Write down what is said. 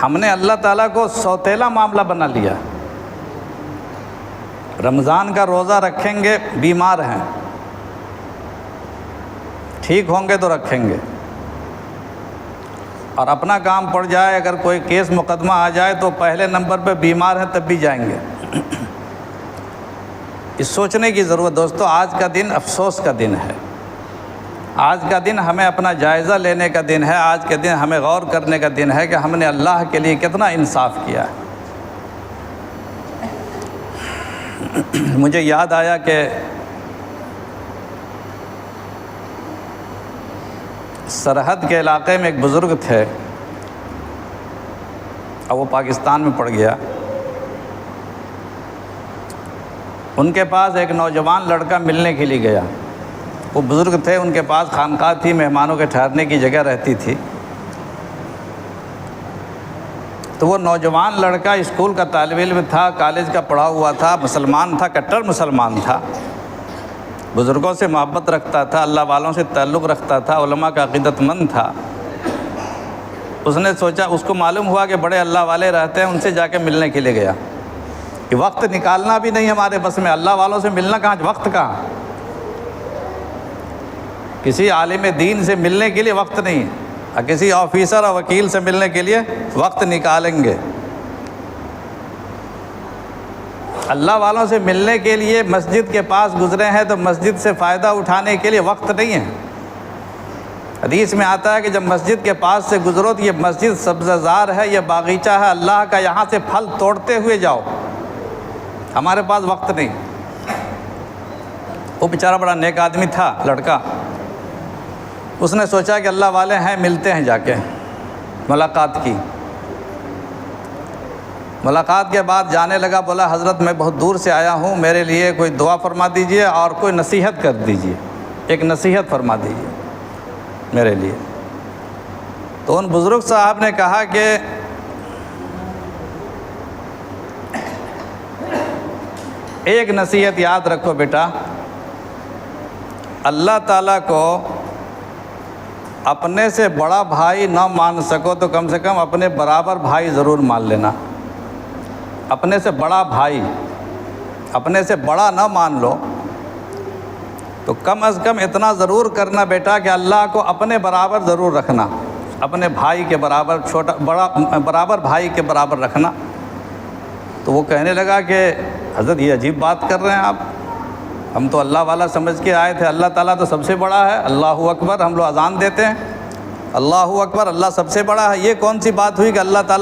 ہم نے اللہ تعالیٰ کو سوتیلا معاملہ بنا لیا۔ رمضان کا روزہ رکھیں گے، بیمار ہیں، ٹھیک ہوں گے تو رکھیں گے، اور اپنا کام پڑ جائے، اگر کوئی کیس مقدمہ آ جائے تو پہلے نمبر پہ بیمار ہیں تب بھی جائیں گے۔ اس سوچنے کی ضرورت دوستو، آج کا دن افسوس کا دن ہے، آج کا دن ہمیں اپنا جائزہ لینے کا دن ہے، آج کے دن ہمیں غور کرنے کا دن ہے کہ ہم نے اللہ کے لیے کتنا انصاف کیا ہے۔ مجھے یاد آیا کہ سرحد کے علاقے میں ایک بزرگ تھے، اور وہ پاکستان میں پڑ گیا۔ ان کے پاس ایک نوجوان لڑکا ملنے کے لیے گیا۔ وہ بزرگ تھے، ان کے پاس خانقاہ تھی، مہمانوں کے ٹھہرنے کی جگہ رہتی تھی۔ تو وہ نوجوان لڑکا اسکول کا طالب علم تھا، کالج کا پڑھا ہوا تھا، مسلمان تھا، کٹر مسلمان تھا، بزرگوں سے محبت رکھتا تھا، اللہ والوں سے تعلق رکھتا تھا، علماء کا عقیدت مند تھا۔ اس نے سوچا، اس کو معلوم ہوا کہ بڑے اللہ والے رہتے ہیں، ان سے جا کے ملنے کے لیے گیا کہ وقت نکالنا بھی نہیں ہمارے بس میں، اللہ والوں سے ملنا کہاں، وقت کہاں، کسی عالم دین سے ملنے کے لیے وقت نہیں، اور کسی آفیسر اور وکیل سے ملنے کے لیے وقت نکالیں گے۔ اللہ والوں سے ملنے کے لیے مسجد کے پاس گزرے ہیں تو مسجد سے فائدہ اٹھانے کے لیے وقت نہیں ہے۔ حدیث میں آتا ہے کہ جب مسجد کے پاس سے گزرو تو یہ مسجد سبزہ زار ہے، یہ باغیچہ ہے اللہ کا، یہاں سے پھل توڑتے ہوئے جاؤ، ہمارے پاس وقت نہیں۔ وہ بیچارہ بڑا نیک آدمی تھا لڑکا، اس نے سوچا کہ اللہ والے ہیں، ملتے ہیں، جا کے ملاقات کی۔ ملاقات کے بعد جانے لگا، بولا حضرت میں بہت دور سے آیا ہوں، میرے لیے کوئی دعا فرما دیجئے اور کوئی نصیحت کر دیجئے، ایک نصیحت فرما دیجئے میرے لیے۔ تو ان بزرگ صاحب نے کہا کہ ایک نصیحت یاد رکھو بیٹا، اللہ تعالیٰ کو اپنے سے بڑا بھائی نہ مان سکو تو کم سے کم اپنے برابر بھائی ضرور مان لینا۔ اپنے سے بڑا بھائی، اپنے سے بڑا نہ مان لو تو کم از کم اتنا ضرور کرنا بیٹا کہ اللہ کو اپنے برابر ضرور رکھنا، اپنے بھائی کے برابر، برابر بھائی کے برابر رکھنا۔ تو وہ کہنے لگا کہ حضرت یہ عجیب بات کر رہے ہیں آپ، ہم تو اللہ والا سمجھ کے آئے تھے، اللہ تعالیٰ تو سب سے بڑا ہے، اللہ اکبر، ہم لوگ اذان دیتے ہیں اللہ اکبر، اللہ سب سے بڑا ہے، یہ کون سی بات ہوئی کہ اللہ تعالیٰ